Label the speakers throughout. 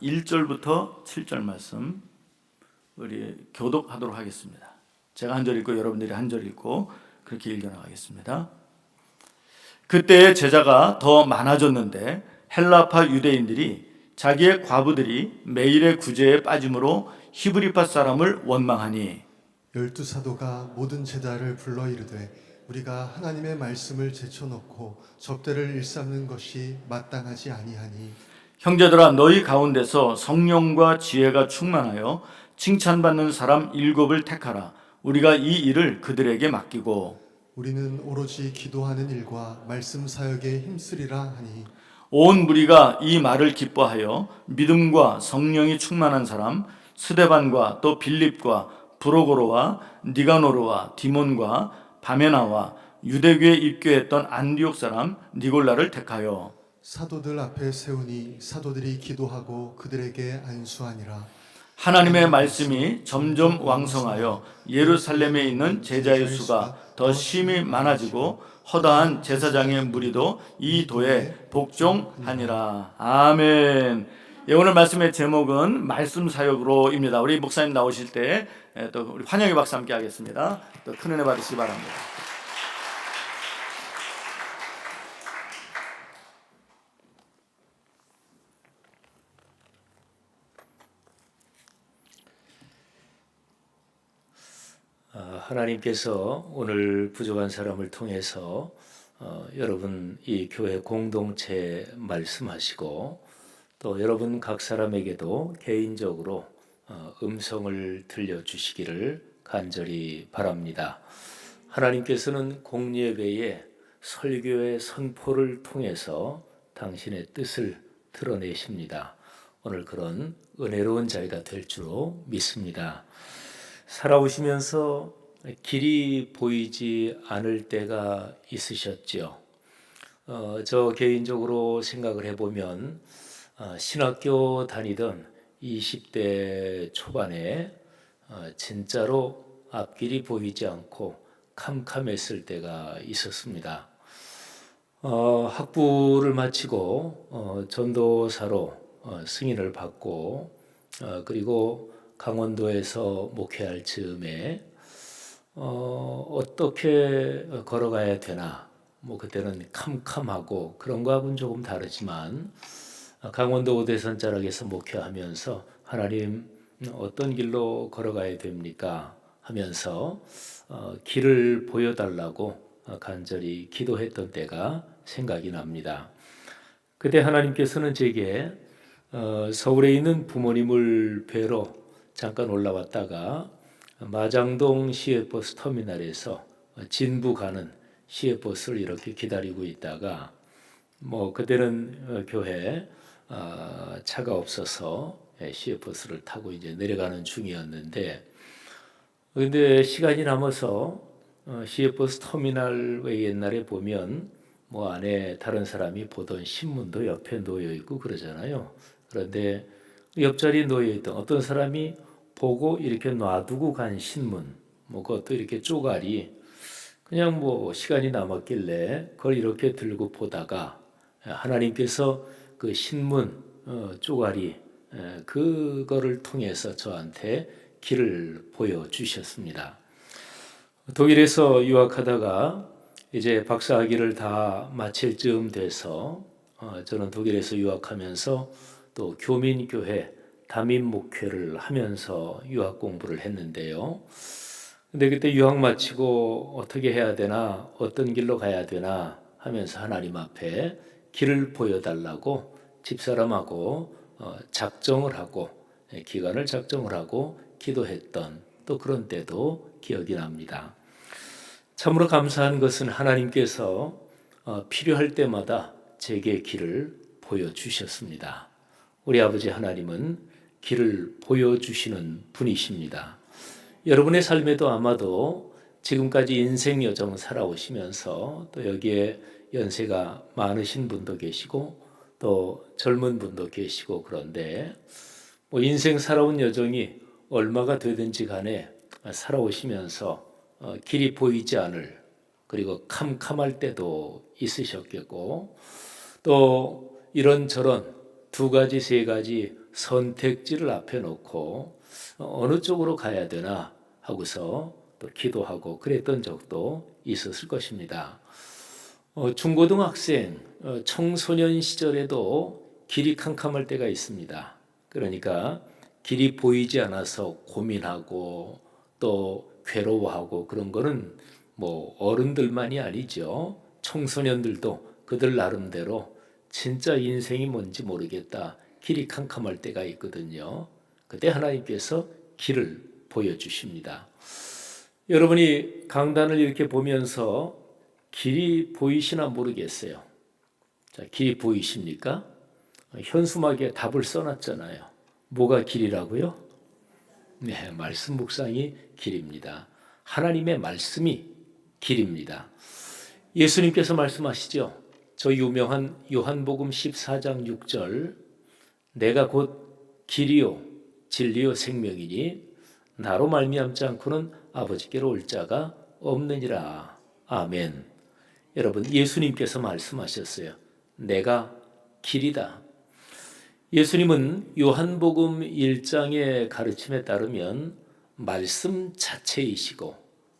Speaker 1: 1절부터 7절 말씀 우리 교독하도록 하겠습니다. 제가 한 절 읽고 여러분들이 한 절 읽고 그렇게 읽어나가겠습니다. 그때 제자가 더 많아졌는데 헬라파 유대인들이 자기의 과부들이 매일의 구제에 빠짐으로 히브리파 사람을 원망하니
Speaker 2: 12사도가 모든 제자를 불러 이르되 우리가 하나님의 말씀을 제쳐놓고 접대를 일삼는 것이 마땅하지 아니하니
Speaker 1: 형제들아 너희 가운데서 성령과 지혜가 충만하여 칭찬받는 사람 7을 택하라. 우리가 이 일을 그들에게 맡기고
Speaker 2: 우리는 오로지 기도하는 일과 말씀 사역에 힘쓰리라 하니
Speaker 1: 온 무리가 이 말을 기뻐하여 믿음과 성령이 충만한 사람 스데반과 또 빌립과 브로고로와 니가노르와 디몬과 바메나와 유대교에 입교했던 안디옥 사람 니골라를 택하여
Speaker 2: 사도들 앞에 세우니 사도들이 기도하고 그들에게 안수하니라.
Speaker 1: 하나님의 말씀이 점점 왕성하여 예루살렘에 있는 제자의 수가 더 심히 많아지고 허다한 제사장의 무리도 이 도에 복종하니라. 아멘. 예, 오늘 말씀의 제목은 말씀 사역으로입니다. 우리 목사님 나오실 때 또 우리 환영의 박수 함께 하겠습니다. 또 큰 은혜 받으시기 바랍니다.
Speaker 3: 하나님께서 오늘 부족한 사람을 통해서 여러분 이 교회 공동체 말씀하시고 또 여러분 각 사람에게도 개인적으로 음성을 들려주시기를 간절히 바랍니다. 하나님께서는 공예배의 설교의 선포를 통해서 당신의 뜻을 드러내십니다. 오늘 그런 은혜로운 자리가 될 줄로 믿습니다. 살아오시면서 길이 보이지 않을 때가 있으셨지요. 저 개인적으로 생각을 해보면 신학교 다니던 20대 초반에 진짜로 앞길이 보이지 않고 캄캄했을 때가 있었습니다. 학부를 마치고 전도사로 승인을 받고 그리고 강원도에서 목회할 즈음에 어떻게 걸어가야 되나 그때는 캄캄하고 그런 거하고는 조금 다르지만 강원도 오대산 자락에서 목회하면서 하나님 어떤 길로 걸어가야 됩니까 하면서 길을 보여달라고 간절히 기도했던 때가 생각이 납니다. 그때 하나님께서는 제게 서울에 있는 부모님을 뵈러 잠깐 올라왔다가 마장동 시외버스 터미널에서 진부 가는 시외버스를 이렇게 기다리고 있다가 그때는 교회 차가 없어서 시외버스를 타고 이제 내려가는 중이었는데 근데 시간이 남아서 시외버스 터미널 왜 옛날에 보면 안에 다른 사람이 보던 신문도 옆에 놓여 있고 그러잖아요. 그런데 옆자리에 놓여 있던 어떤 사람이 보고 이렇게 놔두고 간 신문, 그것도 이렇게 쪼가리, 그냥 시간이 남았길래 그걸 이렇게 들고 보다가 하나님께서 그 신문 쪼가리 그거를 통해서 저한테 길을 보여주셨습니다. 독일에서 유학하다가 이제 박사학위를 다 마칠 즈음 돼서 저는 독일에서 유학하면서 또 교민교회 담임 목회를 하면서 유학 공부를 했는데요. 근데 그때 유학 마치고 어떻게 해야 되나, 어떤 길로 가야 되나 하면서 하나님 앞에 길을 보여달라고 집사람하고 작정을 하고 기간을 작정을 하고 기도했던 또 그런 때도 기억이 납니다. 참으로 감사한 것은 하나님께서 필요할 때마다 제게 길을 보여주셨습니다. 우리 아버지 하나님은 길을 보여주시는 분이십니다. 여러분의 삶에도 아마도 지금까지 인생 여정 살아오시면서 또 여기에 연세가 많으신 분도 계시고 또 젊은 분도 계시고 그런데 인생 살아온 여정이 얼마가 되든지 간에 살아오시면서 길이 보이지 않을 그리고 캄캄할 때도 있으셨겠고 또 이런저런 두 가지 세 가지 선택지를 앞에 놓고 어느 쪽으로 가야 되나 하고서 또 기도하고 그랬던 적도 있었을 것입니다. 중고등학생, 청소년 시절에도 길이 캄캄할 때가 있습니다. 그러니까 길이 보이지 않아서 고민하고 또 괴로워하고 그런 거는 뭐 어른들만이 아니죠. 청소년들도 그들 나름대로 진짜 인생이 뭔지 모르겠다. 길이 캄캄할 때가 있거든요. 그때 하나님께서 길을 보여주십니다. 여러분이 강단을 이렇게 보면서 길이 보이시나 모르겠어요. 자, 길이 보이십니까? 현수막에 답을 써놨잖아요. 뭐가 길이라고요? 네, 말씀 묵상이 길입니다. 하나님의 말씀이 길입니다. 예수님께서 말씀하시죠. 저 유명한 요한복음 14장 6절 내가 곧 길이요 진리요 생명이니 나로 말미암지 않고는 아버지께로 올 자가 없느니라. 아멘. 여러분, 예수님께서 말씀하셨어요. 내가 길이다. 예수님은 요한복음 1장의 가르침에 따르면 말씀 자체이시고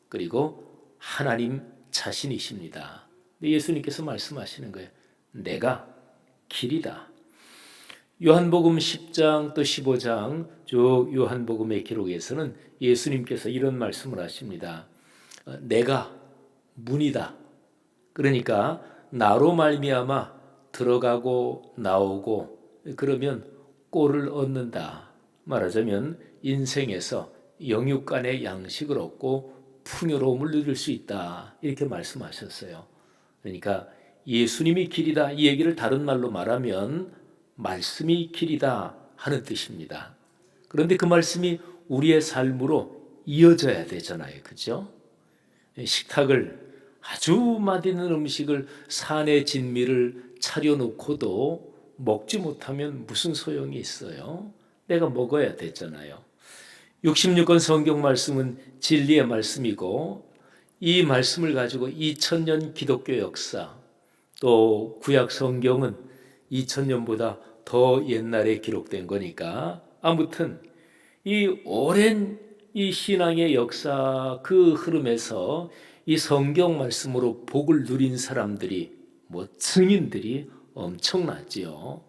Speaker 3: 그리고 하나님 자신이십니다. 예수님께서 말씀하시는 거예요. 내가 길이다. 요한복음 10장 또 15장 쭉 요한복음의 기록에서는 예수님께서 이런 말씀을 하십니다. 내가 문이다. 그러니까 나로 말미암아 들어가고 나오고 그러면 꼴을 얻는다. 말하자면 인생에서 영육간의 양식을 얻고 풍요로움을 누릴 수 있다. 이렇게 말씀하셨어요. 그러니까 예수님이 길이다. 이 얘기를 다른 말로 말하면 말씀이 길이다 하는 뜻입니다. 그런데 그 말씀이 우리의 삶으로 이어져야 되잖아요. 그죠? 식탁을 아주 맛있는 음식을 산의 진미를 차려놓고도 먹지 못하면 무슨 소용이 있어요? 내가 먹어야 되잖아요. 66권 성경 말씀은 진리의 말씀이고 이 말씀을 가지고 2000년 기독교 역사 또 구약 성경은 2000년보다 더 옛날에 기록된 거니까 아무튼 이 오랜 이 신앙의 역사 그 흐름에서 이 성경 말씀으로 복을 누린 사람들이 증인들이 엄청나지요.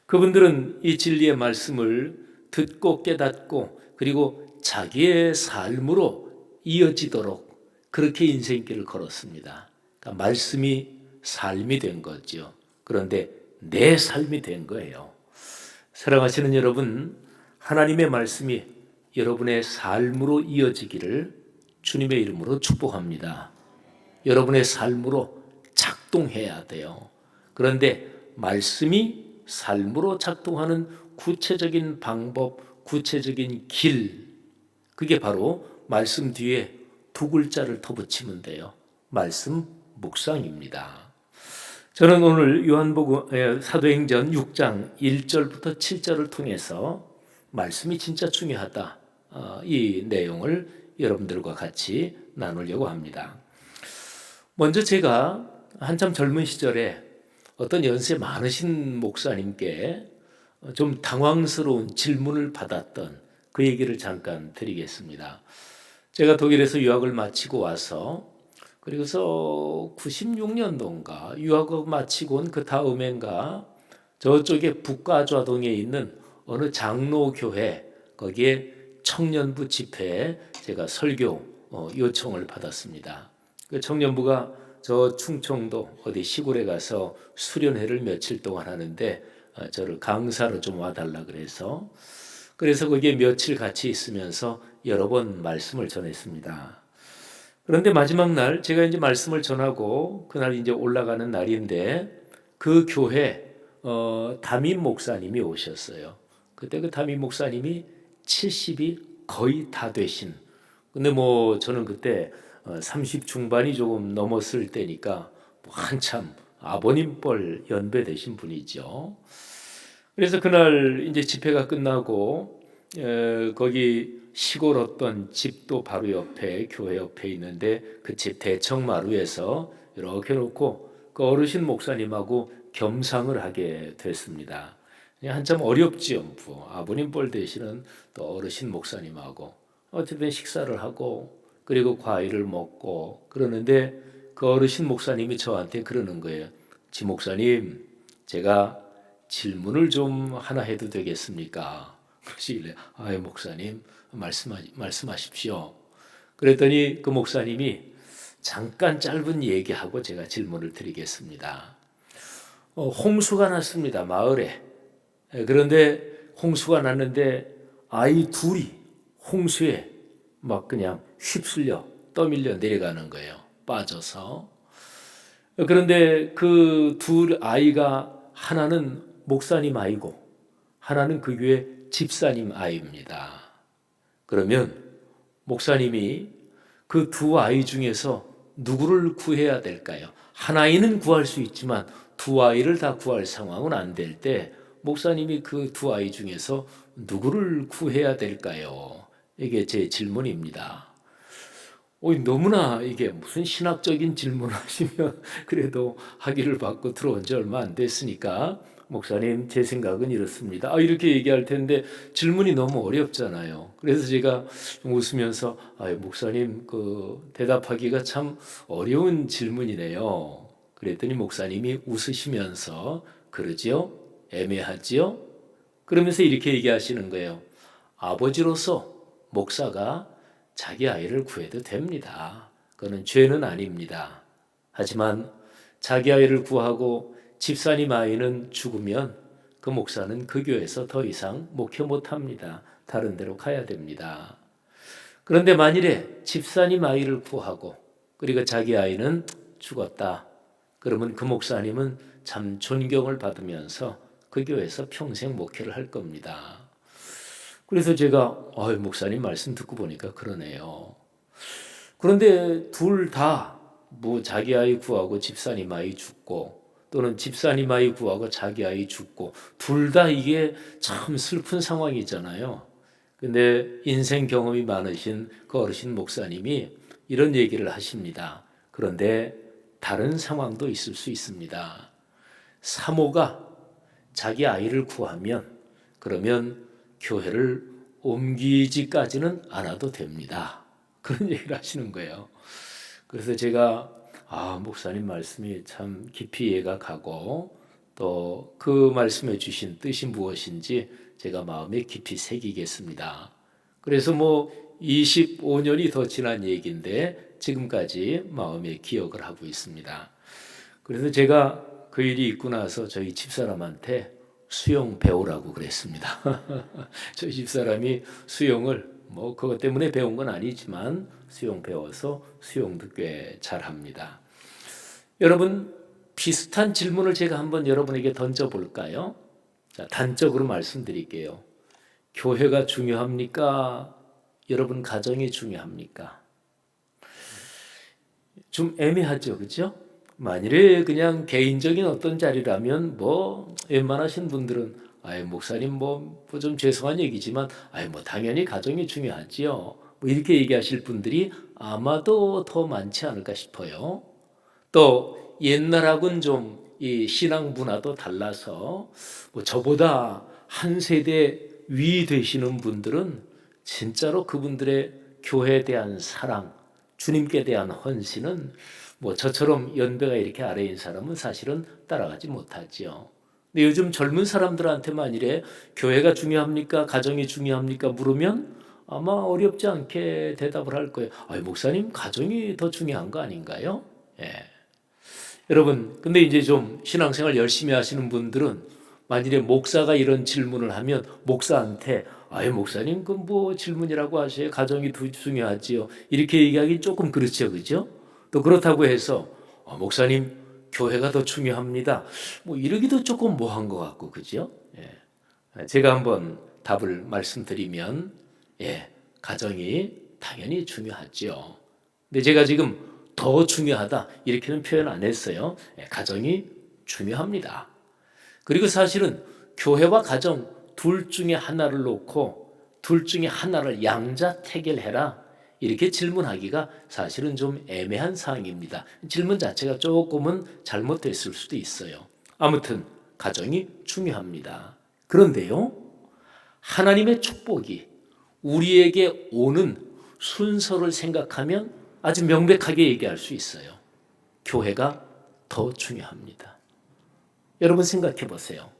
Speaker 3: 그분들은 이 진리의 말씀을 듣고 깨닫고 그리고 자기의 삶으로 이어지도록 그렇게 인생길을 걸었습니다. 그러니까 말씀이 삶이 된 거죠. 그런데 내 삶이 된 거예요. 사랑하시는 여러분, 하나님의 말씀이 여러분의 삶으로 이어지기를 주님의 이름으로 축복합니다. 여러분의 삶으로 작동해야 돼요. 그런데 말씀이 삶으로 작동하는 구체적인 방법, 구체적인 길, 그게 바로 말씀 뒤에 두 글자를 더 붙이면 돼요. 말씀 묵상입니다. 저는 오늘 요한복음 사도행전 6장 1절부터 7절을 통해서 말씀이 진짜 중요하다. 이 내용을 여러분들과 같이 나누려고 합니다. 먼저 제가 한참 젊은 시절에 어떤 연세 많으신 목사님께 좀 당황스러운 질문을 받았던 그 얘기를 잠깐 드리겠습니다. 제가 독일에서 유학을 마치고 와서 그리고서 96년도인가 유학을 마치고 온 그 다음엔가 저쪽에 북가좌동에 있는 어느 장로교회 거기에 청년부 집회에 제가 설교 요청을 받았습니다. 그 청년부가 저 충청도 어디 시골에 가서 수련회를 며칠 동안 하는데 저를 강사로 좀 와달라 그래서 거기에 며칠 같이 있으면서 여러 번 말씀을 전했습니다. 그런데 마지막 날 제가 이제 말씀을 전하고 그날 이제 올라가는 날인데 그 교회 담임 목사님이 오셨어요. 그때 그 담임 목사님이 70이 거의 다 되신. 근데 저는 그때 30 중반이 조금 넘었을 때니까 한참 아버님 뻘 연배 되신 분이죠. 그래서 그날 이제 집회가 끝나고 거기 시골 어떤 집도 바로 옆에 교회 옆에 있는데 그 집 대청마루에서 이렇게 놓고 그 어르신 목사님하고 겸상을 하게 됐습니다. 한참 어렵지요. 아버님 뻘 대신은 또 어르신 목사님하고 어쨌든 식사를 하고 그리고 과일을 먹고 그러는데 그 어르신 목사님이 저한테 그러는 거예요. 지 목사님, 제가 질문을 좀 하나 해도 되겠습니까? 그러시길래 아유 목사님 말씀하십시오. 그랬더니 그 목사님이 잠깐 짧은 얘기하고 제가 질문을 드리겠습니다. 홍수가 났습니다. 마을에. 그런데 홍수가 났는데 아이 둘이 홍수에 막 그냥 휩쓸려 떠밀려 내려가는 거예요. 빠져서. 그런데 그 둘 아이가 하나는 목사님 아이고 하나는 그 교회 집사님 아이입니다. 그러면 목사님이 그 두 아이 중에서 누구를 구해야 될까요? 한 아이는 구할 수 있지만 두 아이를 다 구할 상황은 안 될 때 목사님이 그 두 아이 중에서 누구를 구해야 될까요? 이게 제 질문입니다. 너무나 이게 무슨 신학적인 질문을 하시면 그래도 학위를 받고 들어온 지 얼마 안 됐으니까 목사님 제 생각은 이렇습니다. 이렇게 얘기할 텐데 질문이 너무 어렵잖아요. 그래서 제가 웃으면서 목사님 그 대답하기가 참 어려운 질문이네요. 그랬더니 목사님이 웃으시면서 그러지요? 애매하지요? 그러면서 이렇게 얘기하시는 거예요. 아버지로서 목사가 자기 아이를 구해도 됩니다. 그거는 죄는 아닙니다. 하지만 자기 아이를 구하고 집사님 아이는 죽으면 그 목사는 그 교회에서 더 이상 목회 못합니다. 다른 데로 가야 됩니다. 그런데 만일에 집사님 아이를 구하고 그리고 자기 아이는 죽었다. 그러면 그 목사님은 참 존경을 받으면서 그 교회에서 평생 목회를 할 겁니다. 그래서 제가 목사님 말씀 듣고 보니까 그러네요. 그런데 둘 다 뭐 자기 아이 구하고 집사님 아이 죽고 또는 집사님 아이 구하고 자기 아이 죽고 둘 다 이게 참 슬픈 상황이잖아요. 근데 인생 경험이 많으신 그 어르신 목사님이 이런 얘기를 하십니다. 그런데 다른 상황도 있을 수 있습니다. 사모가 자기 아이를 구하면 그러면 교회를 옮기지까지는 않아도 됩니다. 그런 얘기를 하시는 거예요. 그래서 제가 목사님 말씀이 참 깊이 이해가 가고 또 그 말씀해 주신 뜻이 무엇인지 제가 마음에 깊이 새기겠습니다. 그래서 25년이 더 지난 얘기인데 지금까지 마음에 기억을 하고 있습니다. 그래서 제가 그 일이 있고 나서 저희 집사람한테 수영 배우라고 그랬습니다. 저희 집사람이 수영을 그것 때문에 배운 건 아니지만 수영 배워서 수영도 꽤 잘합니다. 여러분 비슷한 질문을 제가 한번 여러분에게 던져볼까요? 자, 단적으로 말씀드릴게요. 교회가 중요합니까? 여러분 가정이 중요합니까? 좀 애매하죠, 그렇죠? 만일에 그냥 개인적인 어떤 자리라면 웬만하신 분들은 목사님 좀 죄송한 얘기지만 당연히 가정이 중요하지요. 이렇게 얘기하실 분들이 아마도 더 많지 않을까 싶어요. 또 옛날하고는 좀 이 신앙 문화도 달라서 저보다 한 세대 위 되시는 분들은 진짜로 그분들의 교회에 대한 사랑, 주님께 대한 헌신은 저처럼 연배가 이렇게 아래인 사람은 사실은 따라가지 못하지요. 근데 요즘 젊은 사람들한테 만일에 교회가 중요합니까? 가정이 중요합니까? 물으면 아마 어렵지 않게 대답을 할 거예요. 목사님, 가정이 더 중요한 거 아닌가요? 예. 여러분, 근데 이제 좀 신앙생활 열심히 하시는 분들은 만일에 목사가 이런 질문을 하면 목사한테 목사님, 질문이라고 하셔요. 가정이 더 중요하지요. 이렇게 얘기하기 조금 그렇죠, 그죠? 또 그렇다고 해서 목사님, 교회가 더 중요합니다. 이러기도 조금 뭐한 것 같고, 그죠? 예. 제가 한번 답을 말씀드리면, 가정이 당연히 중요하죠. 근데 제가 지금 더 중요하다 이렇게는 표현 안 했어요. 가정이 중요합니다. 그리고 사실은 교회와 가정 둘 중에 하나를 놓고 둘 중에 하나를 양자택일해라 이렇게 질문하기가 사실은 좀 애매한 사항입니다. 질문 자체가 조금은 잘못됐을 수도 있어요. 아무튼 가정이 중요합니다. 그런데요, 하나님의 축복이 우리에게 오는 순서를 생각하면 아주 명백하게 얘기할 수 있어요. 교회가 더 중요합니다. 여러분 생각해 보세요.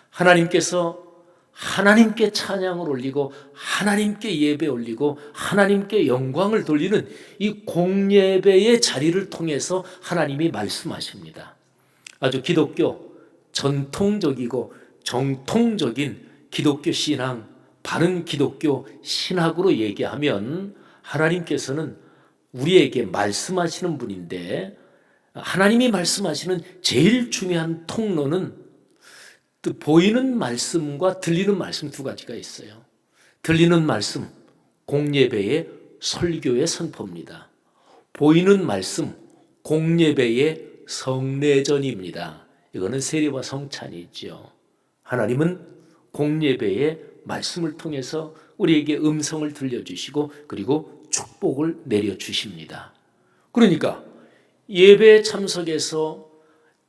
Speaker 3: 하나님께서 하나님께 찬양을 올리고 하나님께 예배 올리고 하나님께 영광을 돌리는 이 공예배의 자리를 통해서 하나님이 말씀하십니다. 아주 기독교 전통적이고 정통적인 기독교 신앙, 바른 기독교 신학으로 얘기하면 하나님께서는 우리에게 말씀하시는 분인데, 하나님이 말씀하시는 제일 중요한 통로는 또 보이는 말씀과 들리는 말씀 두 가지가 있어요. 들리는 말씀, 공예배의 설교의 선포입니다. 보이는 말씀, 공예배의 성례전입니다. 이거는 세례와 성찬이죠. 하나님은 공예배의 말씀을 통해서 우리에게 음성을 들려주시고 그리고 축복을 내려주십니다. 그러니까 예배에 참석해서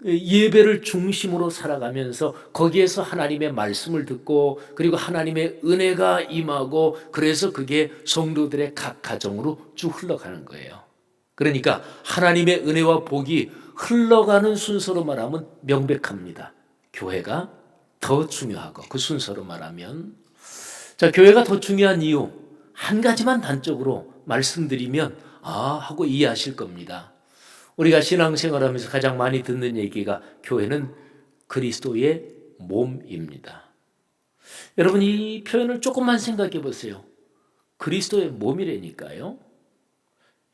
Speaker 3: 예배를 중심으로 살아가면서 거기에서 하나님의 말씀을 듣고 그리고 하나님의 은혜가 임하고 그래서 그게 성도들의 각 가정으로 쭉 흘러가는 거예요. 그러니까 하나님의 은혜와 복이 흘러가는 순서로 말하면 명백합니다. 교회가 더 중요하고 그 순서로 말하면, 자, 교회가 더 중요한 이유 한 가지만 단적으로 말씀드리면 하고 이해하실 겁니다. 우리가 신앙생활하면서 가장 많이 듣는 얘기가 교회는 그리스도의 몸입니다. 여러분 이 표현을 조금만 생각해 보세요. 그리스도의 몸이라니까요.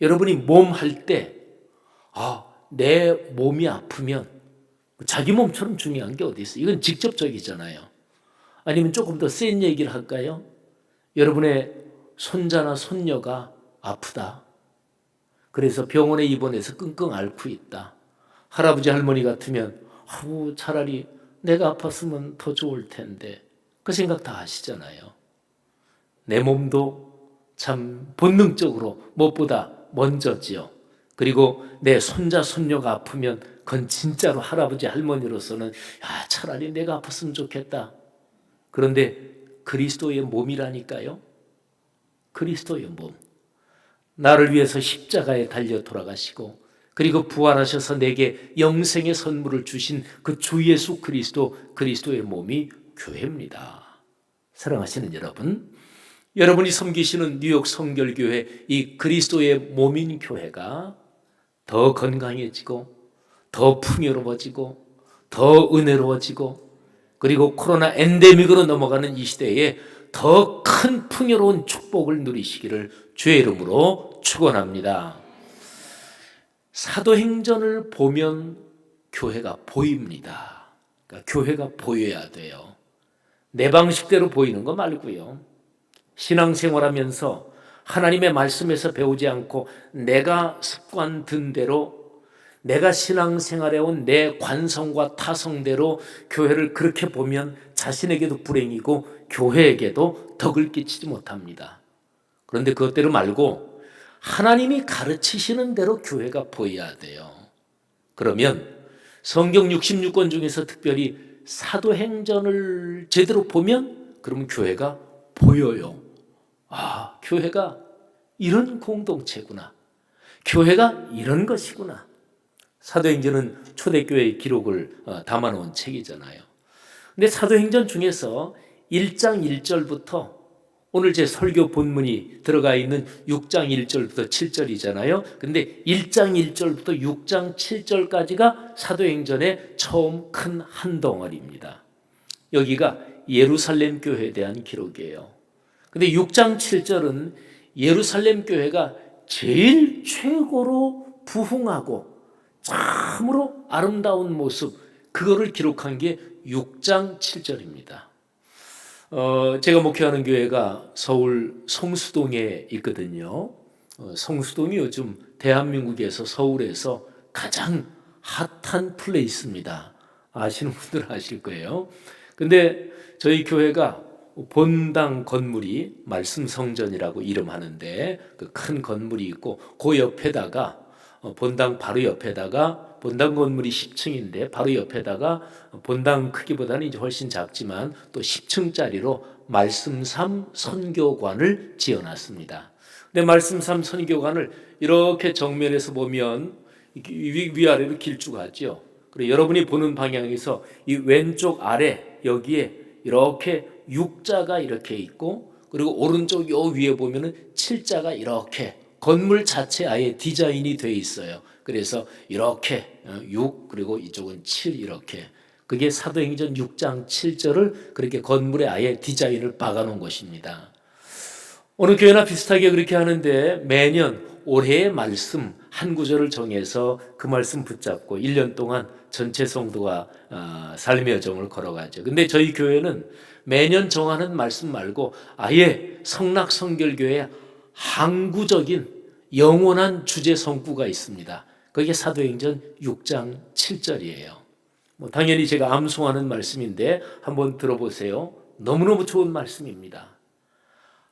Speaker 3: 여러분이 몸 할 때 내 몸이 아프면 자기 몸처럼 중요한 게 어디 있어요? 이건 직접적이잖아요. 아니면 조금 더 센 얘기를 할까요? 여러분의 손자나 손녀가 아프다. 그래서 병원에 입원해서 끙끙 앓고 있다. 할아버지 할머니 같으면 차라리 내가 아팠으면 더 좋을 텐데 그 생각 다 하시잖아요. 내 몸도 참 본능적으로 무엇보다 먼저지요. 그리고 내 손자 손녀가 아프면 그건 진짜로 할아버지 할머니로서는 차라리 내가 아팠으면 좋겠다. 그런데 그리스도의 몸이라니까요. 그리스도의 몸. 나를 위해서 십자가에 달려 돌아가시고 그리고 부활하셔서 내게 영생의 선물을 주신 그 주 예수 그리스도, 그리스도의 몸이 교회입니다. 사랑하시는 여러분, 여러분이 섬기시는 뉴욕 성결교회 이 그리스도의 몸인 교회가 더 건강해지고 더 풍요로워지고 더 은혜로워지고 그리고 코로나 엔데믹으로 넘어가는 이 시대에 더 큰 풍요로운 축복을 누리시기를 주의 이름으로 축원합니다. 사도행전을 보면 교회가 보입니다. 그러니까 교회가 보여야 돼요. 내 방식대로 보이는 거 말고요. 신앙생활하면서 하나님의 말씀에서 배우지 않고 내가 습관 든 대로 내가 신앙생활해온 내 관성과 타성대로 교회를 그렇게 보면 자신에게도 불행이고 교회에게도 덕을 끼치지 못합니다. 그런데 그것대로 말고 하나님이 가르치시는 대로 교회가 보여야 돼요. 그러면 성경 66권 중에서 특별히 사도행전을 제대로 보면 그러면 교회가 보여요. 교회가 이런 공동체구나. 교회가 이런 것이구나. 사도행전은 초대교회의 기록을 담아놓은 책이잖아요. 근데 사도행전 중에서 1장 1절부터 오늘 제 설교 본문이 들어가 있는 6장 1절부터 7절이잖아요. 근데 1장 1절부터 6장 7절까지가 사도행전의 처음 큰 한 덩어리입니다. 여기가 예루살렘 교회에 대한 기록이에요. 근데 6장 7절은 예루살렘 교회가 제일 최고로 부흥하고 참으로 아름다운 모습, 그거를 기록한 게 6장 7절입니다. 제가 목회하는 교회가 서울 성수동에 있거든요. 성수동이 요즘 대한민국에서 서울에서 가장 핫한 플레이스입니다. 아시는 분들은 아실 거예요. 근데 저희 교회가 본당 건물이 말씀 성전이라고 이름하는데 그 큰 건물이 있고 그 옆에다가 본당 바로 옆에다가 본당 건물이 10층인데 바로 옆에다가 본당 크기보다는 이제 훨씬 작지만 또 10층짜리로 말씀삼 선교관을 지어놨습니다. 근데 말씀삼 선교관을 이렇게 정면에서 보면 위아래로 길쭉하죠. 그리고 여러분이 보는 방향에서 이 왼쪽 아래 여기에 이렇게 육자가 이렇게 있고 그리고 오른쪽 요 위에 보면은 칠자가 이렇게 건물 자체 아예 디자인이 돼 있어요. 그래서 이렇게 6 그리고 이쪽은 7 이렇게 그게 사도행전 6장 7절을 그렇게 건물에 아예 디자인을 박아놓은 것입니다. 어느 교회나 비슷하게 그렇게 하는데 매년 올해의 말씀 한 구절을 정해서 그 말씀 붙잡고 1년 동안 전체 성도가 삶의 여정을 걸어가죠. 근데 저희 교회는 매년 정하는 말씀 말고 아예 성락성결교회 항구적인 영원한 주제 성구가 있습니다. 그게 사도행전 6장 7절이에요. 당연히 제가 암송하는 말씀인데 한번 들어보세요. 너무너무 좋은 말씀입니다.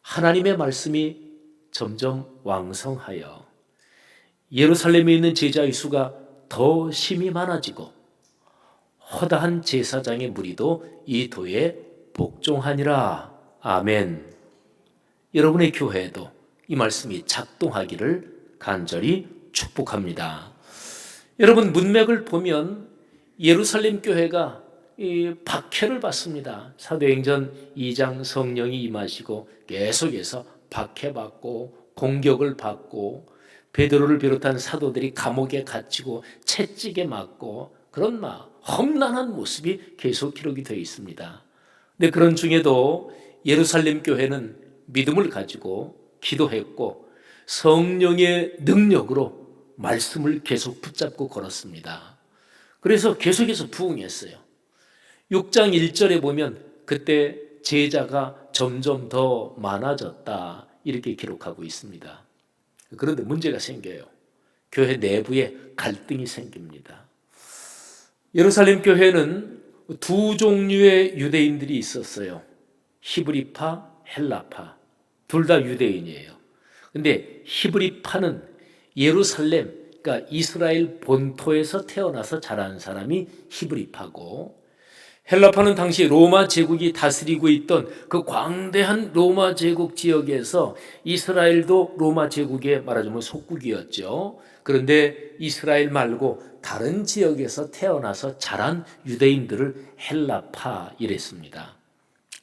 Speaker 3: 하나님의 말씀이 점점 왕성하여 예루살렘에 있는 제자의 수가 더 심히 많아지고 허다한 제사장의 무리도 이 도에 복종하니라. 아멘. 여러분의 교회에도 이 말씀이 작동하기를 간절히 축복합니다. 여러분 문맥을 보면 예루살렘 교회가 이 박해를 받습니다. 사도행전 2장 성령이 임하시고 계속해서 박해받고 공격을 받고 베드로를 비롯한 사도들이 감옥에 갇히고 채찍에 맞고 그런 험난한 모습이 계속 기록이 되어 있습니다. 근데 그런 중에도 예루살렘 교회는 믿음을 가지고 기도했고 성령의 능력으로 말씀을 계속 붙잡고 걸었습니다. 그래서 계속해서 부흥했어요. 6장 1절에 보면 그때 제자가 점점 더 많아졌다 이렇게 기록하고 있습니다. 그런데 문제가 생겨요. 교회 내부에 갈등이 생깁니다. 예루살렘 교회는 두 종류의 유대인들이 있었어요. 히브리파, 헬라파. 둘 다 유대인이에요. 근데 히브리파는 예루살렘, 그러니까 이스라엘 본토에서 태어나서 자란 사람이 히브리파고 헬라파는 당시 로마 제국이 다스리고 있던 그 광대한 로마 제국 지역에서 이스라엘도 로마 제국의 말하자면 속국이었죠. 그런데 이스라엘 말고 다른 지역에서 태어나서 자란 유대인들을 헬라파 이랬습니다.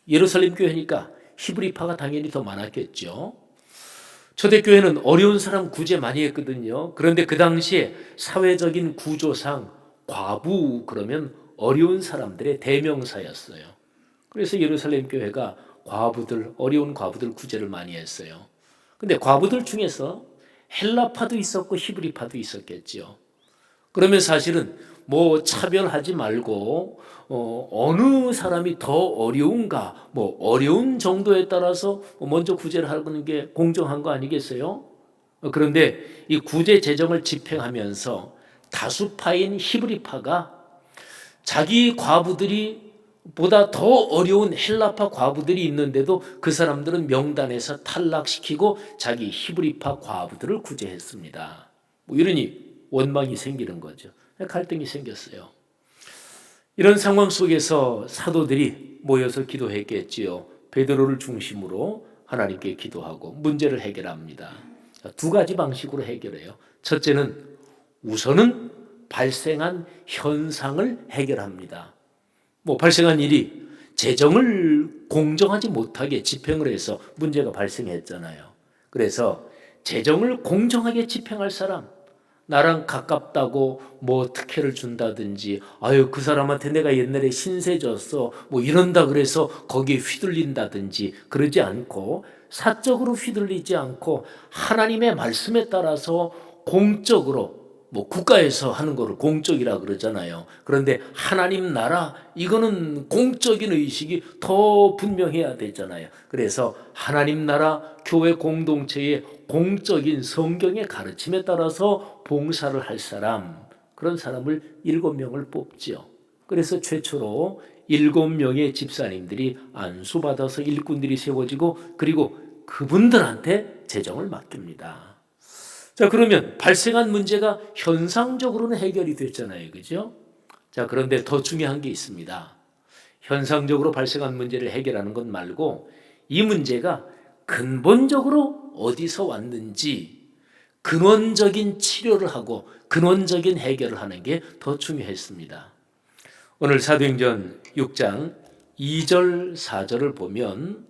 Speaker 3: 예루살렘 교회니까 히브리파가 당연히 더 많았겠죠. 초대교회는 어려운 사람 구제 많이 했거든요. 그런데 그 당시에 사회적인 구조상 과부 그러면 어려운 사람들의 대명사였어요. 그래서 예루살렘 교회가 과부들, 어려운 과부들 구제를 많이 했어요. 근데 과부들 중에서 헬라파도 있었고 히브리파도 있었겠죠. 그러면 사실은 차별하지 말고 어느 사람이 더 어려운가 어려운 정도에 따라서 먼저 구제를 하는 게 공정한 거 아니겠어요? 그런데 이 구제 재정을 집행하면서 다수파인 히브리파가 자기 과부들이 보다 더 어려운 헬라파 과부들이 있는데도 그 사람들은 명단에서 탈락시키고 자기 히브리파 과부들을 구제했습니다. 이러니 원망이 생기는 거죠. 갈등이 생겼어요. 이런 상황 속에서 사도들이 모여서 기도했겠지요. 베드로를 중심으로 하나님께 기도하고 문제를 해결합니다. 두 가지 방식으로 해결해요. 첫째는 우선은 발생한 현상을 해결합니다. 발생한 일이 재정을 공정하지 못하게 집행을 해서 문제가 발생했잖아요. 그래서 재정을 공정하게 집행할 사람, 나랑 가깝다고 특혜를 준다든지 그 사람한테 내가 옛날에 신세 졌어 이런다 그래서 거기에 휘둘린다든지 그러지 않고 사적으로 휘둘리지 않고 하나님의 말씀에 따라서 공적으로 국가에서 하는 거를 공적이라 그러잖아요. 그런데 하나님 나라 이거는 공적인 의식이 더 분명해야 되잖아요. 그래서 하나님 나라 교회 공동체의 공적인 성경의 가르침에 따라서 봉사를 할 사람, 그런 사람을 7명을 뽑죠. 그래서 최초로 7명의 집사님들이 안수받아서 일꾼들이 세워지고 그리고 그분들한테 재정을 맡깁니다. 자, 그러면 발생한 문제가 현상적으로는 해결이 됐잖아요. 그죠? 자, 그런데 더 중요한 게 있습니다. 현상적으로 발생한 문제를 해결하는 것 말고 이 문제가 근본적으로 어디서 왔는지 근원적인 치료를 하고 근원적인 해결을 하는 게 더 중요했습니다. 오늘 사도행전 6장 2절 4절을 보면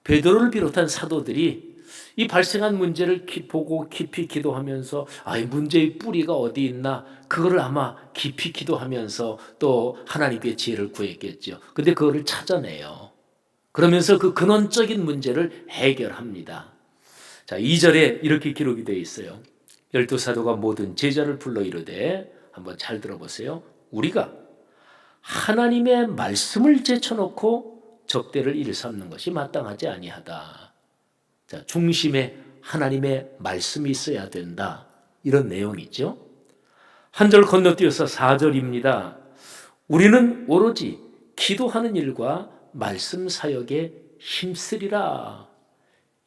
Speaker 3: 베드로를 비롯한 사도들이 이 발생한 문제를 보고 깊이 기도하면서 이 문제의 뿌리가 어디 있나 그거를 아마 깊이 기도하면서 또 하나님의 지혜를 구했겠죠. 근데 그거를 찾아내요. 그러면서 그 근원적인 문제를 해결합니다. 자, 2절에 이렇게 기록이 되어 있어요. 12사도가 모든 제자를 불러 이르되, 한번 잘 들어보세요. 우리가 하나님의 말씀을 제쳐놓고 적대를 일삼는 것이 마땅하지 아니하다. 자, 중심에 하나님의 말씀이 있어야 된다. 이런 내용이죠. 한 절 건너뛰어서 4절입니다. 우리는 오로지 기도하는 일과 말씀 사역에 힘쓰리라.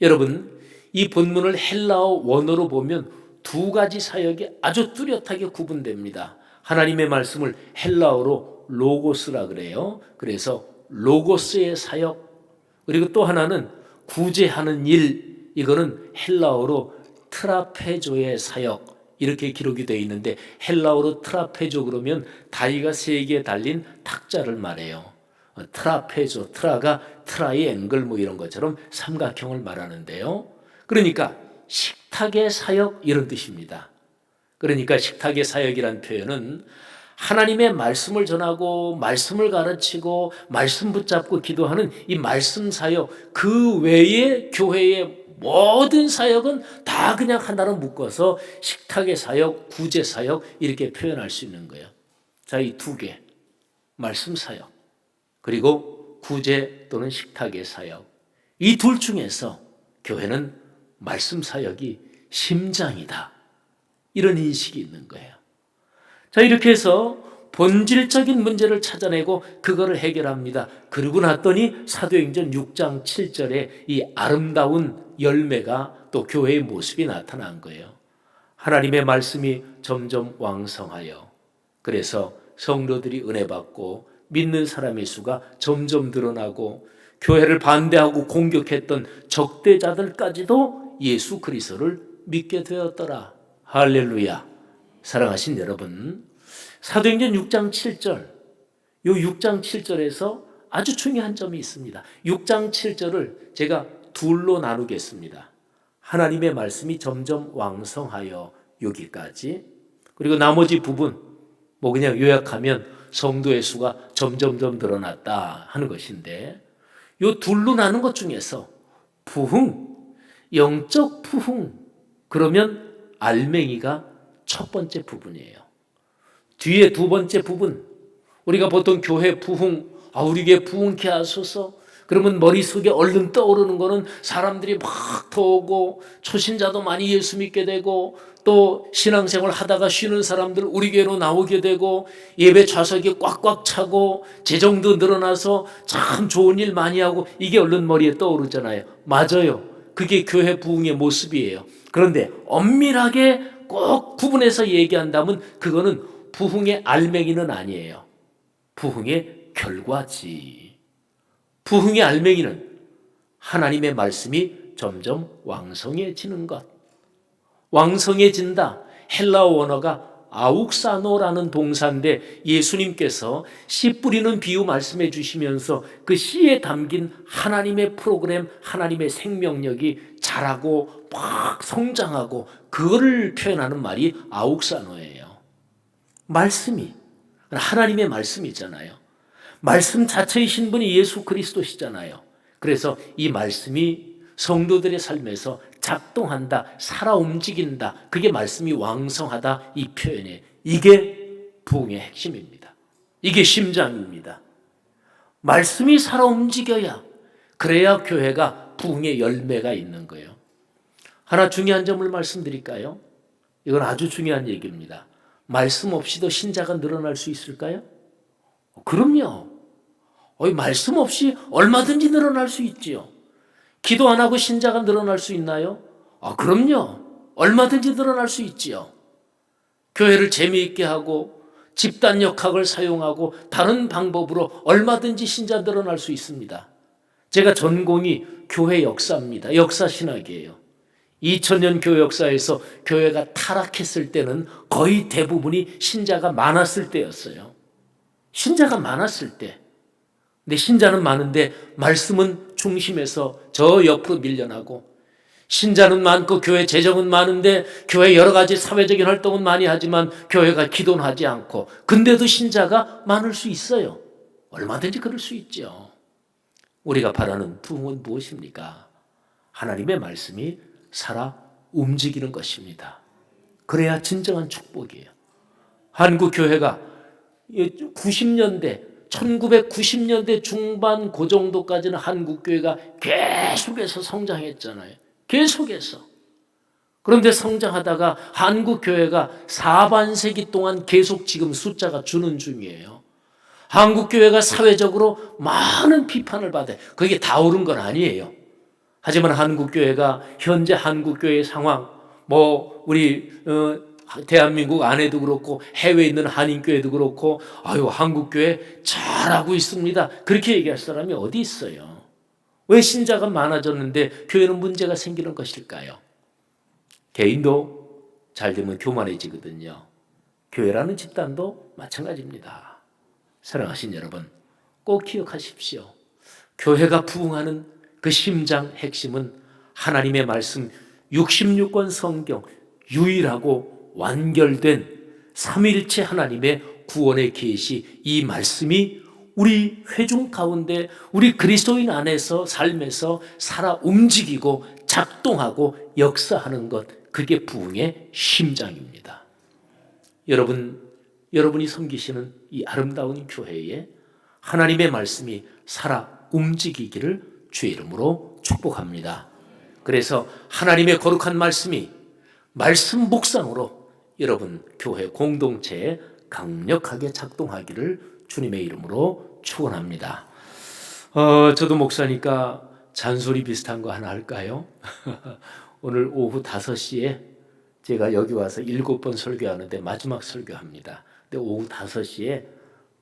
Speaker 3: 여러분, 이 본문을 헬라어 원어로 보면 두 가지 사역이 아주 뚜렷하게 구분됩니다. 하나님의 말씀을 헬라어로 로고스라 그래요. 그래서 로고스의 사역, 그리고 또 하나는 구제하는 일, 이거는 헬라어로 트라페조의 사역, 이렇게 기록이 되어 있는데 헬라어로 트라페조 그러면 다리가 세 개 달린 탁자를 말해요. 트라페조, 트라가 트라이 앵글 뭐 이런 것처럼 삼각형을 말하는데요. 그러니까 식탁의 사역 이런 뜻입니다. 그러니까 식탁의 사역이란 표현은 하나님의 말씀을 전하고 말씀을 가르치고 말씀 붙잡고 기도하는 이 말씀 사역, 그 외에 교회의 모든 사역은 다 그냥 하나로 묶어서 식탁의 사역, 구제 사역 이렇게 표현할 수 있는 거예요. 자, 이 두 개, 말씀 사역 그리고 구제 또는 식탁의 사역, 이 둘 중에서 교회는 말씀 사역이 심장이다. 이런 인식이 있는 거예요. 자, 이렇게 해서 본질적인 문제를 찾아내고 그거를 해결합니다. 그러고 났더니 사도행전 6장 7절에 이 아름다운 열매가 또 교회의 모습이 나타난 거예요. 하나님의 말씀이 점점 왕성하여 그래서 성도들이 은혜 받고 믿는 사람의 수가 점점 늘어나고 교회를 반대하고 공격했던 적대자들까지도 예수 그리스도를 믿게 되었더라. 할렐루야. 사랑하신 여러분, 사도행전 6장 7절, 이 6장 7절에서 아주 중요한 점이 있습니다. 6장 7절을 제가 둘로 나누겠습니다. 하나님의 말씀이 점점 왕성하여 여기까지, 그리고 나머지 부분 뭐 그냥 요약하면 성도의 수가 점점점 늘어났다 하는 것인데, 이 둘로 나눈 것 중에서 부흥, 영적 부흥, 그러면 알맹이가 첫 번째 부분이에요. 뒤에 두 번째 부분, 우리가 보통 교회 부흥, 우리 교회 부흥케 하소서, 그러면 머릿속에 얼른 떠오르는 거는 사람들이 막 더 오고 초신자도 많이 예수 믿게 되고 또 신앙생활 하다가 쉬는 사람들 우리 교회로 나오게 되고 예배 좌석이 꽉꽉 차고 재정도 늘어나서 참 좋은 일 많이 하고 이게 얼른 머리에 떠오르잖아요. 맞아요. 그게 교회 부흥의 모습이에요. 그런데 엄밀하게 꼭 구분해서 얘기한다면 그거는 부흥의 알맹이는 아니에요. 부흥의 결과지. 부흥의 알맹이는 하나님의 말씀이 점점 왕성해지는 것. 왕성해진다. 헬라어 원어가 아욱사노라는 동사인데 예수님께서 씨 뿌리는 비유 말씀해 주시면서 그 씨에 담긴 하나님의 프로그램, 하나님의 생명력이 자라고 막 성장하고 그거를 표현하는 말이 아욱사노예요. 말씀이 하나님의 말씀이잖아요. 말씀 자체이신 분이 예수 그리스도시잖아요. 그래서 이 말씀이 성도들의 삶에서 작동한다, 살아 움직인다. 그게 말씀이 왕성하다 이 표현에 이게 부흥의 핵심입니다. 이게 심장입니다. 말씀이 살아 움직여야 그래야 교회가 부흥의 열매가 있는 거예요. 하나 중요한 점을 말씀드릴까요? 이건 아주 중요한 얘기입니다. 말씀 없이도 신자가 늘어날 수 있을까요? 그럼요. 말씀 없이 얼마든지 늘어날 수 있지요. 기도 안 하고 신자가 늘어날 수 있나요? 그럼요. 얼마든지 늘어날 수 있지요. 교회를 재미있게 하고 집단역학을 사용하고 다른 방법으로 얼마든지 신자 늘어날 수 있습니다. 제가 전공이 교회 역사입니다. 역사신학이에요. 2000년 교회 역사에서 교회가 타락했을 때는 거의 대부분이 신자가 많았을 때였어요. 신자가 많았을 때. 근데 신자는 많은데 말씀은 중심에서 저 옆으로 밀려나고, 신자는 많고 교회 재정은 많은데 교회 여러 가지 사회적인 활동은 많이 하지만 교회가 기도는 하지 않고, 근데도 신자가 많을 수 있어요. 얼마든지 그럴 수 있죠. 우리가 바라는 부흥은 무엇입니까? 하나님의 말씀이 살아 움직이는 것입니다. 그래야 진정한 축복이에요. 한국 교회가 1990년대 중반 그 정도까지는 한국 교회가 계속해서 성장했잖아요. 계속해서. 그런데 성장하다가 한국 교회가 4반세기 동안 계속 지금 숫자가 주는 중이에요. 한국 교회가 사회적으로 많은 비판을 받아요. 그게 다 옳은 건 아니에요. 하지만 한국 교회가 현재 한국 교회의 상황, 우리 대한민국 안에도 그렇고 해외에 있는 한인교회도 그렇고, 한국 교회 잘하고 있습니다, 그렇게 얘기할 사람이 어디 있어요? 왜 신자가 많아졌는데 교회는 문제가 생기는 것일까요? 개인도 잘 되면 교만해지거든요. 교회라는 집단도 마찬가지입니다. 사랑하신 여러분, 꼭 기억하십시오. 교회가 부흥하는 그 심장 핵심은 하나님의 말씀, 66권 성경, 유일하고 완결된 삼위일체 하나님의 구원의 계시, 이 말씀이 우리 회중 가운데, 우리 그리스도인 안에서 삶에서 살아 움직이고 작동하고 역사하는 것, 그게 부흥의 심장입니다. 여러분이 섬기시는 이 아름다운 교회에 하나님의 말씀이 살아 움직이기를 주의 이름으로 축복합니다. 그래서 하나님의 거룩한 말씀이 말씀 묵상으로 여러분 교회 공동체에 강력하게 작동하기를 주님의 이름으로 축원합니다. 저도 목사니까 잔소리 비슷한 거 하나 할까요? 오늘 오후 5시에 제가 여기 와서 7번 설교하는데 마지막 설교합니다. 근데 오후 5시에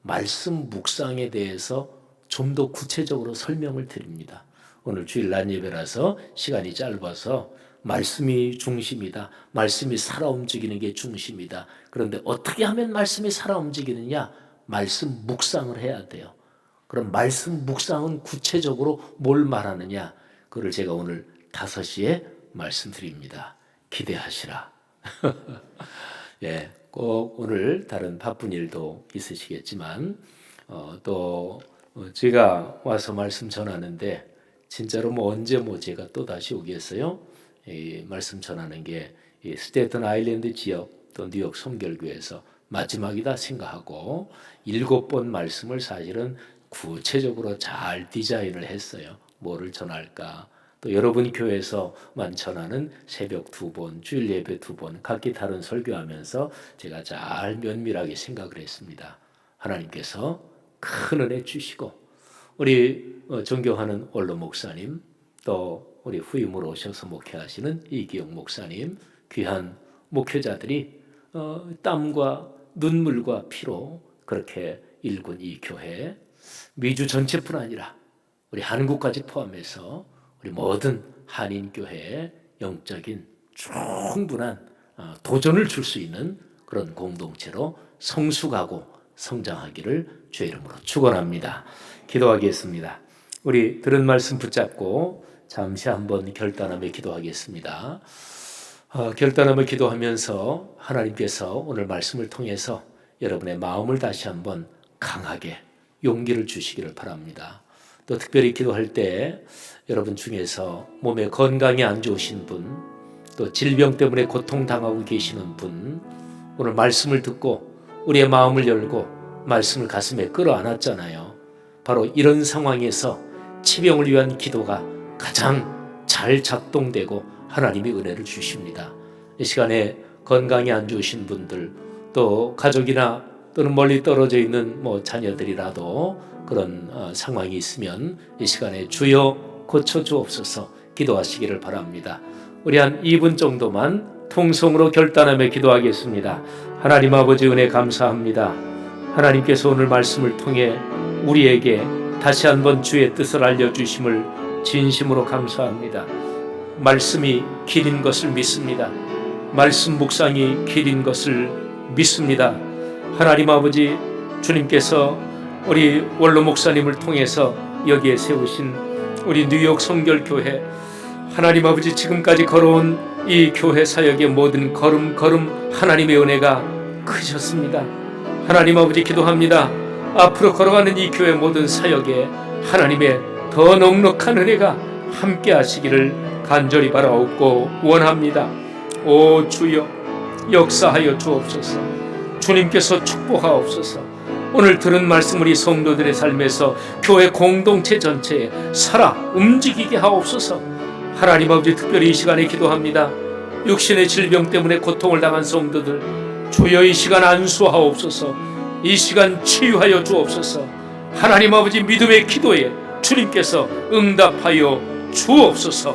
Speaker 3: 말씀 묵상에 대해서 좀 더 구체적으로 설명을 드립니다. 오늘 주일 낮 예배라서 시간이 짧아서 말씀이 중심이다, 말씀이 살아 움직이는 게 중심이다. 그런데 어떻게 하면 말씀이 살아 움직이느냐? 말씀 묵상을 해야 돼요. 그럼 말씀 묵상은 구체적으로 뭘 말하느냐? 그걸 제가 오늘 5시에 말씀드립니다. 기대하시라. 예, 꼭 오늘 다른 바쁜 일도 있으시겠지만 또 제가 와서 말씀 전하는데 진짜로 언제 제가 또 다시 오겠어요? 이 말씀 전하는 게 이 스테이튼 아일랜드 지역 또 뉴욕 성결교회에서 마지막이다 생각하고 7번 말씀을 사실은 구체적으로 잘 디자인을 했어요. 뭐를 전할까? 또 여러분 교회에서만 전하는 새벽 2번, 주일 예배 2번, 각기 다른 설교하면서 제가 잘 면밀하게 생각을 했습니다. 하나님께서 큰 은혜 주시고, 우리 존경하는 원로 목사님, 또 우리 후임으로 오셔서 목회하시는 이기영 목사님, 귀한 목회자들이 땀과 눈물과 피로 그렇게 일군 이 교회, 미주 전체뿐 아니라 우리 한국까지 포함해서 우리 모든 한인교회에 영적인 충분한 도전을 줄 수 있는 그런 공동체로 성숙하고 성장하기를 주의 이름으로 축원합니다. 기도하겠습니다. 우리 들은 말씀 붙잡고 잠시 한번 결단하며 기도하겠습니다. 결단하며 기도하면서 하나님께서 오늘 말씀을 통해서 여러분의 마음을 다시 한번 강하게 용기를 주시기를 바랍니다. 또 특별히 기도할 때 여러분 중에서 몸에 건강이 안 좋으신 분, 또 질병 때문에 고통당하고 계시는 분, 오늘 말씀을 듣고 우리의 마음을 열고 말씀을 가슴에 끌어안았잖아요. 바로 이런 상황에서 치병을 위한 기도가 가장 잘 작동되고 하나님이 은혜를 주십니다. 이 시간에 건강이 안 좋으신 분들, 또 가족이나 또는 멀리 떨어져 있는 자녀들이라도 그런 상황이 있으면 이 시간에 주여 고쳐주옵소서 기도하시기를 바랍니다. 우리 한 2분 정도만 통성으로 결단하며 기도하겠습니다. 하나님 아버지 은혜 감사합니다. 하나님께서 오늘 말씀을 통해 우리에게 다시 한번 주의 뜻을 알려주심을 진심으로 감사합니다. 말씀이 길인 것을 믿습니다. 말씀 묵상이 길인 것을 믿습니다. 하나님 아버지, 주님께서 우리 원로 목사님을 통해서 여기에 세우신 우리 뉴욕 성결교회, 하나님 아버지 지금까지 걸어온 이 교회 사역의 모든 걸음걸음 하나님의 은혜가 크셨습니다. 하나님 아버지 기도합니다. 앞으로 걸어가는 이 교회 모든 사역에 하나님의 더 넉넉한 은혜가 함께 하시기를 간절히 바라옵고 원합니다. 오 주여, 역사하여 주옵소서. 주님께서 축복하옵소서. 오늘 들은 말씀 우리 성도들의 삶에서 교회 공동체 전체에 살아 움직이게 하옵소서. 하나님 아버지, 특별히 이 시간에 기도합니다. 육신의 질병 때문에 고통을 당한 성도들, 주여 이 시간 안수하옵소서. 이 시간 치유하여 주옵소서. 하나님 아버지, 믿음의 기도에 주님께서 응답하여 주옵소서.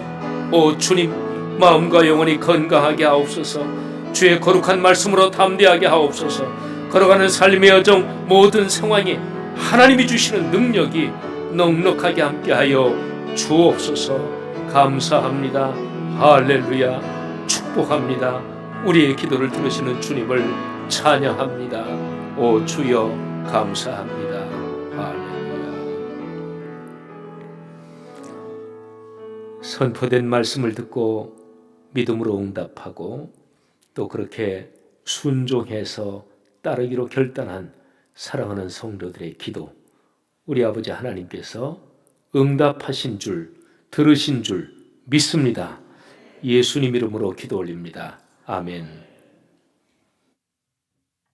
Speaker 3: 오 주님, 마음과 영혼이 건강하게 하옵소서. 주의 거룩한 말씀으로 담대하게 하옵소서. 걸어가는 삶의 여정 모든 상황에 하나님이 주시는 능력이 넉넉하게 함께하여 주옵소서. 감사합니다. 할렐루야. 축복합니다. 우리의 기도를 들으시는 주님을 찬양합니다. 오 주여 감사합니다. 할렐루야. 선포된 말씀을 듣고 믿음으로 응답하고 또 그렇게 순종해서 따르기로 결단한 사랑하는 성도들의 기도, 우리 아버지 하나님께서 응답하신 줄, 들으신 줄 믿습니다. 예수님 이름으로 기도 올립니다. 아멘.